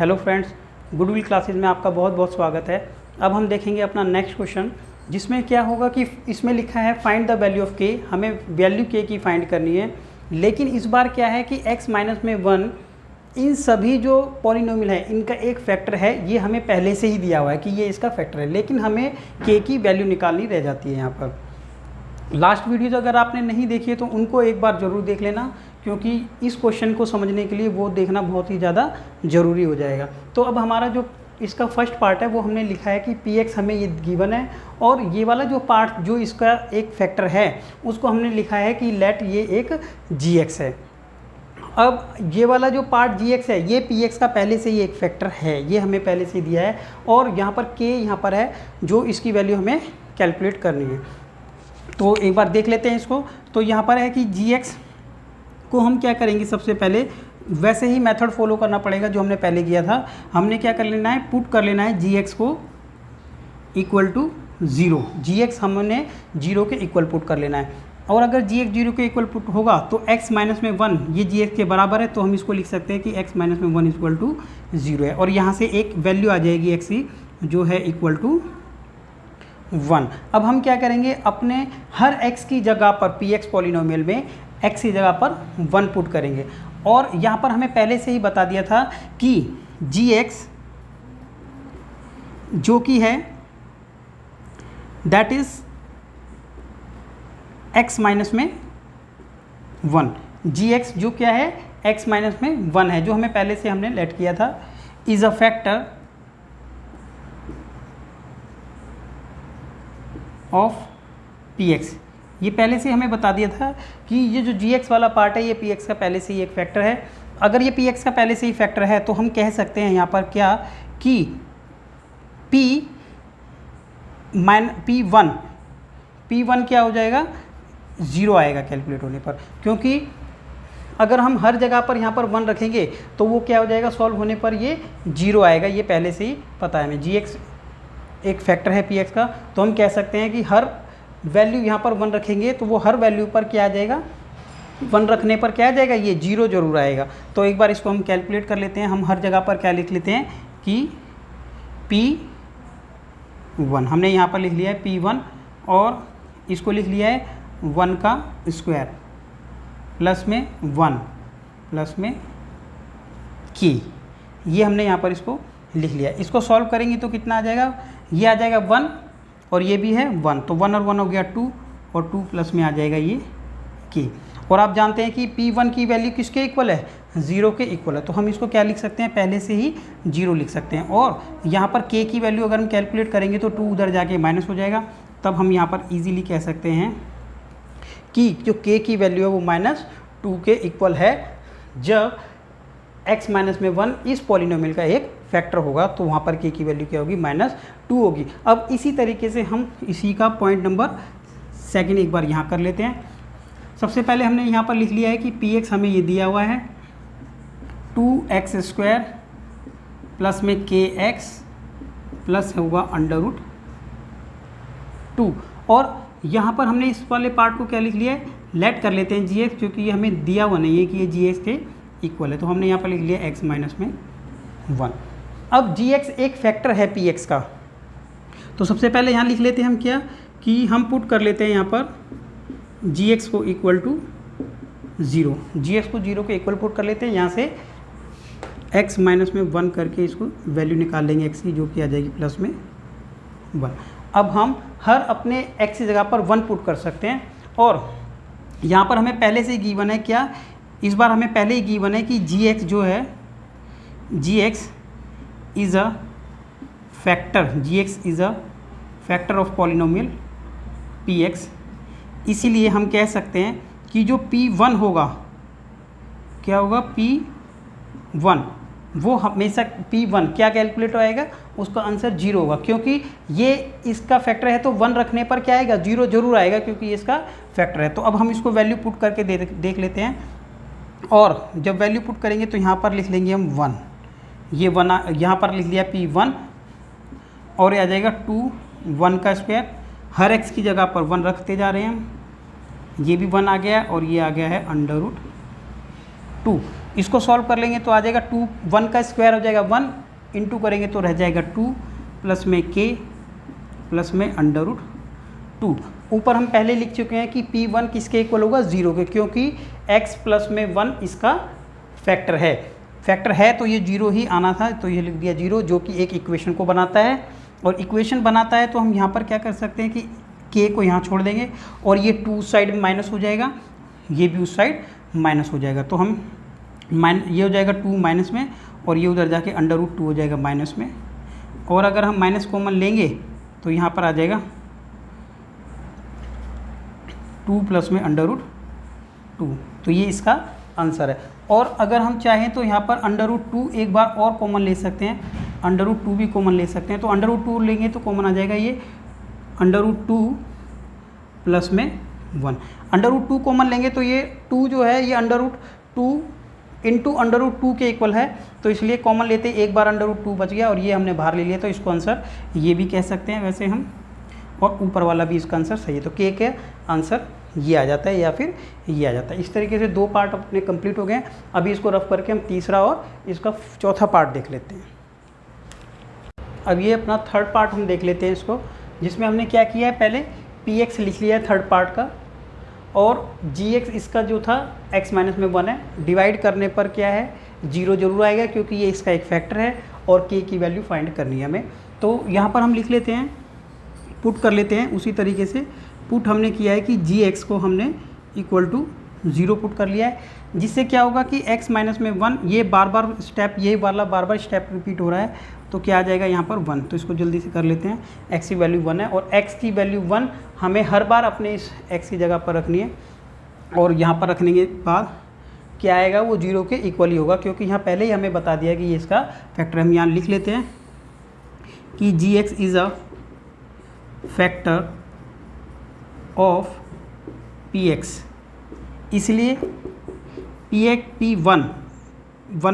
Hello friends, goodwill classes में आपका बहुत बहुत स्वागत है। अब हम देखेंगे अपना नेक्स्ट क्वेश्चन, जिसमें क्या होगा कि इसमें लिखा है फाइंड द वैल्यू ऑफ के। हमें वैल्यू के की फाइंड करनी है, लेकिन इस बार क्या है कि x माइनस में 1 इन सभी जो पॉलिनोमियल है इनका एक फैक्टर है। ये हमें पहले से ही दिया हुआ है कि ये इसका फैक्टर है, लेकिन हमें के की वैल्यू निकालनी रह जाती है। यहाँ पर लास्ट वीडियोज अगर आपने नहीं देखी है तो उनको एक बार ज़रूर देख लेना, क्योंकि इस क्वेश्चन को समझने के लिए वो देखना बहुत ही ज़्यादा ज़रूरी हो जाएगा। तो अब हमारा जो इसका फर्स्ट पार्ट है वो हमने लिखा है कि px हमें ये गिवन है, और ये वाला जो पार्ट जो इसका एक फैक्टर है उसको हमने लिखा है कि लेट ये एक gx है। अब ये वाला जो पार्ट gx है ये px का पहले से ही एक फैक्टर है, ये हमें पहले से दिया है, और यहाँ पर k यहाँ पर है जो इसकी वैल्यू हमें कैलकुलेट करनी है। तो एक बार देख लेते हैं इसको। तो यहाँ पर है कि gx को हम क्या करेंगे, सबसे पहले वैसे ही मेथड फॉलो करना पड़ेगा जो हमने पहले किया था। हमने क्या कर लेना है, पुट कर लेना है gx को इक्वल टू 0। gx हमने 0 के इक्वल पुट कर लेना है, और अगर gx 0 के इक्वल पुट होगा तो x माइनस में 1 ये gx के बराबर है, तो हम इसको लिख सकते हैं कि x माइनस में 1 इक्वल टू 0 है, और यहाँ से एक वैल्यू आ जाएगी x की जो है इक्वल टू 1। अब हम क्या करेंगे, अपने हर x की जगह पर px पॉलिनोमियल में x की जगह पर 1 पुट करेंगे, और यहाँ पर हमें पहले से ही बता दिया था कि gx जो कि है दैट इज x माइनस में 1। gx जो क्या है x माइनस में 1 है, जो हमें पहले से हमने लेट किया था, is a factor of px। ये पहले से हमें बता दिया था कि ये जो gx वाला पार्ट है ये px का पहले से ही एक फैक्टर है। अगर ये px का पहले से ही फैक्टर है तो हम कह सकते हैं यहाँ पर क्या कि p1 क्या हो जाएगा, 0 आएगा कैलकुलेट होने पर, क्योंकि अगर हम हर जगह पर यहाँ पर 1 रखेंगे तो वो क्या हो जाएगा, सॉल्व होने पर ये 0 आएगा। ये पहले से ही पता है हमें, gx एक फैक्टर है px का, तो हम कह सकते हैं कि हर वैल्यू यहाँ पर 1 रखेंगे तो वो हर वैल्यू पर क्या आ जाएगा, 1 रखने पर क्या आ जाएगा, ये 0 जरूर आएगा। तो एक बार इसको हम कैलकुलेट कर लेते हैं। हम हर जगह पर क्या लिख लेते हैं कि p1 हमने यहाँ पर लिख लिया है p1, और इसको लिख लिया है 1 का स्क्वायर प्लस में 1 प्लस में k, ये हमने यहाँ पर इसको लिख लिया। इसको सॉल्व करेंगे तो कितना आ जाएगा, ये आ जाएगा 1, और ये भी है 1, तो 1 और 1 हो गया 2, और 2 प्लस में आ जाएगा ये k। और आप जानते हैं कि p1 की वैल्यू किसके इक्वल है, 0 के इक्वल है, तो हम इसको क्या लिख सकते हैं, पहले से ही 0 लिख सकते हैं। और यहाँ पर k की वैल्यू अगर हम कैलकुलेट करेंगे तो 2 उधर जाके माइनस हो जाएगा, तब हम यहाँ पर ईजिली कह सकते हैं कि जो k की वैल्यू है वो -2 के इक्वल है। जब x माइनस में 1 इस पॉलिनोमियल का एक फैक्टर होगा तो वहाँ पर k की वैल्यू क्या होगी, -2 होगी। अब इसी तरीके से हम इसी का पॉइंट नंबर 2 एक बार यहाँ कर लेते हैं। सबसे पहले हमने यहाँ पर लिख लिया है कि px हमें ये दिया हुआ है 2x² प्लस में kx प्लस होगा √2, और यहाँ पर हमने इस वाले पार्ट को क्या लिख लिया है, लेट कर लेते हैं gx, क्योंकि ये हमें दिया हुआ नहीं है कि ये gx के इक्वल है, तो हमने यहाँ पर लिख लिया x माइनस में 1। अब gx एक फैक्टर है px का, तो सबसे पहले यहाँ लिख लेते हैं हम क्या कि हम पुट कर लेते हैं यहाँ पर gx को इक्वल टू 0। gx को 0 के इक्वल पुट कर लेते हैं, यहाँ से x माइनस में 1 करके इसको वैल्यू निकाल लेंगे x की, जो कि आ जाएगी प्लस में 1। अब हम हर अपने x की जगह पर 1 पुट कर सकते हैं, और यहाँ पर हमें पहले से ही गिवन है क्या, इस बार हमें पहले ही गिवन है कि gx जो है gx is a factor of polynomial px। इसीलिए हम कह सकते हैं कि जो p1 होगा, क्या होगा, p1 वो हमेशा p1 क्या कैलकुलेट आएगा, उसका आंसर 0 होगा, क्योंकि ये इसका फैक्टर है तो 1 रखने पर क्या आएगा, 0 जरूर आएगा, क्योंकि ये इसका फैक्टर है। तो अब हम इसको वैल्यू पुट करके देख लेते हैं, और जब वैल्यू पुट करेंगे तो यहाँ पर लिख लेंगे हम 1, ये 1 यहाँ पर लिख लिया p1, और ये आ जाएगा 2 1 का स्क्वायर, हर x की जगह पर 1 रखते जा रहे हैं हम, ये भी 1 आ गया और ये आ गया है √2। इसको सॉल्व कर लेंगे तो आ जाएगा 2, 1 का स्क्वायर हो जाएगा 1, इंटू करेंगे तो रह जाएगा 2 प्लस में k प्लस में √2। ऊपर हम पहले लिख चुके हैं कि P1 किसके इक्वल होगा, 0 के, क्योंकि x प्लस में 1 इसका फैक्टर है तो ये 0 ही आना था, तो ये लिख दिया 0, जो कि एक इक्वेशन को बनाता है। और इक्वेशन बनाता है तो हम यहाँ पर क्या कर सकते हैं कि k को यहाँ छोड़ देंगे और ये 2 उस साइड में माइनस हो जाएगा, ये भी उस साइड माइनस हो जाएगा, तो हम ये हो जाएगा 2 माइनस में और ये उधर जाके √2 हो जाएगा माइनस में। और अगर हम माइनस कॉमन लेंगे तो यहाँ पर आ जाएगा 2 प्लस में √2, तो ये इसका आंसर है। और अगर हम चाहें तो यहाँ पर √2 एक बार और कॉमन ले सकते हैं, √2 भी कॉमन ले सकते हैं, तो √2 लेंगे तो कॉमन आ जाएगा ये √2 प्लस में 1। √2 कॉमन लेंगे तो ये 2 जो है ये √2 इंटू √2 के इक्वल है, तो इसलिए कॉमन लेते एक बार √2 बच गया और ये हमने बाहर ले लिया, तो इसको आंसर ये भी कह सकते हैं वैसे हम, और ऊपर वाला भी इसका आंसर सही है, तो के आंसर ये आ जाता है या फिर ये आ जाता है। इस तरीके से 2 पार्ट अपने कंप्लीट हो गए। अभी इसको रफ करके हम तीसरा और इसका चौथा पार्ट देख लेते हैं। अब ये अपना थर्ड पार्ट हम देख लेते हैं इसको, जिसमें हमने क्या किया है, पहले px लिख लिया है थर्ड पार्ट का, और gx इसका जो था x माइनस में 1 है, डिवाइड करने पर क्या है 0 जरूर आएगा क्योंकि ये इसका एक फैक्टर है और k की वैल्यू फाइंड करनी है हमें। तो यहाँ पर हम लिख लेते हैं, पुट कर लेते हैं उसी तरीके से। पुट हमने किया है कि gx को हमने इक्वल टू 0 पुट कर लिया है, जिससे क्या होगा कि x माइनस में 1, ये बार बार स्टेप, यही वाला बार बार स्टेप रिपीट हो रहा है, तो क्या आ जाएगा यहाँ पर 1। तो इसको जल्दी से कर लेते हैं, x की वैल्यू 1 है और x की वैल्यू 1 हमें हर बार अपने इस x की जगह पर रखनी है, और यहाँ पर रखने के बाद क्या आएगा वो 0 के इक्वल ही होगा, क्योंकि यहाँ पहले ही हमें बता दिया कि ये इसका फैक्टर। हम यहाँ लिख लेते हैं कि gx is a factor of px, इसलिए P1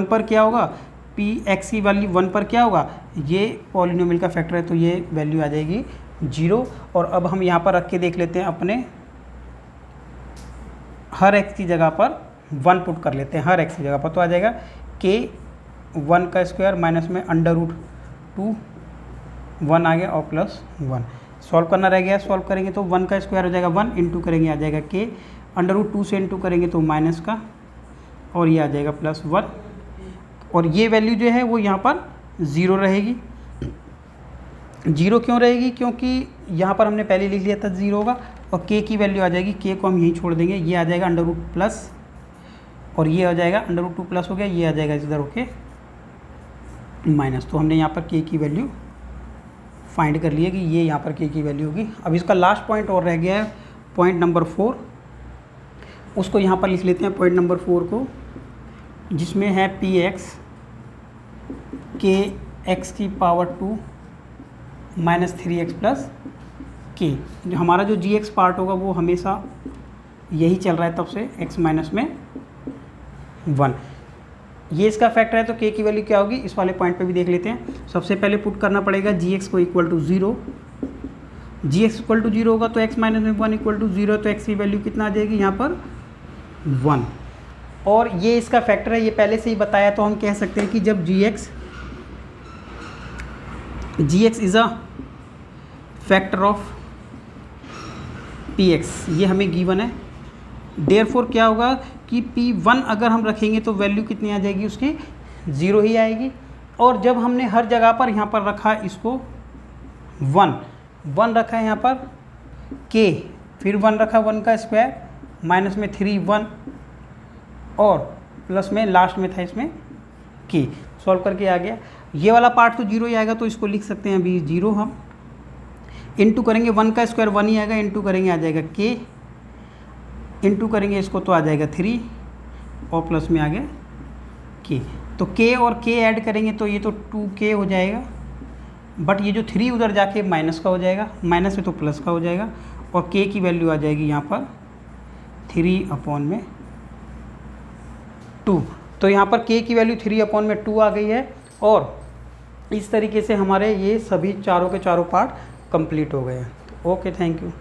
पर क्या होगा, px की वैल्यू 1 पर क्या होगा, ये पॉलिनोमियल का फैक्टर है, तो ये वैल्यू आ जाएगी 0। और अब हम यहाँ पर रख के देख लेते हैं, अपने हर x की जगह पर 1 पुट कर लेते हैं, हर x की जगह पर, तो आ जाएगा k 1 का स्क्वायर माइनस में √2, 1 आ गया और प्लस 1। सॉल्व करना रह गया, सॉल्व करेंगे तो 1 का स्क्वायर हो जाएगा 1, इंटू करेंगे आ जाएगा k, √2 से इंटू करेंगे तो माइनस का, और ये आ जाएगा प्लस 1, और ये वैल्यू जो है वो यहाँ पर 0 रहेगी। 0 क्यों रहेगी, क्योंकि यहाँ पर हमने पहले लिख लिया था 0 होगा, और k की वैल्यू आ जाएगी, k को हम यहीं छोड़ देंगे, ये आ जाएगा √ प्लस, और ये आ जाएगा √2 प्लस हो गया, ये आ जाएगा इधर होके माइनस। तो हमने यहाँ पर k की वैल्यू फाइंड कर लिया कि ये यहाँ पर k की वैल्यू होगी। अब इसका लास्ट पॉइंट और रह गया है, पॉइंट नंबर 4, उसको यहाँ पर लिख लेते हैं पॉइंट नंबर 4 को, जिसमें है px k x की power 2 minus 3x plus k। जो हमारा जो gx पार्ट होगा वो हमेशा यही चल रहा है तब से, x माइनस में 1, ये इसका फैक्टर है, तो k की वैल्यू क्या होगी इस वाले पॉइंट पे भी देख लेते हैं। सबसे पहले पुट करना पड़ेगा gx को equal to 0, gx equal to 0 होगा तो x माइनस में 1 इक्वल टू 0, तो x की वैल्यू कितना आ जाएगी यहाँ पर 1, और ये इसका फैक्टर है, ये पहले से ही बताया, तो हम कह सकते हैं कि जब gx is a factor of px, ये हमें गिवन है, देयरफॉर क्या होगा कि P1 अगर हम रखेंगे तो वैल्यू कितनी आ जाएगी उसकी 0 ही आएगी। और जब हमने हर जगह पर यहाँ पर रखा इसको 1 रखा है यहाँ पर k, फिर 1 रखा 1 का स्क्वायर माइनस में 3 1 और प्लस में लास्ट में था इसमें k, सॉल्व करके आ गया। ये वाला पार्ट तो 0 ही आएगा, तो इसको लिख सकते हैं अभी 0 हम, इंटू करेंगे 1 का स्क्वायर 1 ही आएगा, इंटू करेंगे आ जाएगा k, इंटू करेंगे इसको तो आ जाएगा 3 और प्लस में आ गया k। तो k और k ऐड करेंगे तो ये तो 2k हो जाएगा, बट ये जो 3 उधर जाके माइनस का हो जाएगा, माइनस से तो प्लस का हो जाएगा, और k की वैल्यू आ जाएगी यहाँ पर 3/2। तो यहाँ पर k की वैल्यू 3/2 आ गई है, और इस तरीके से हमारे ये सभी चारों के चारों पार्ट कंप्लीट हो गए हैं। Okay, thank you.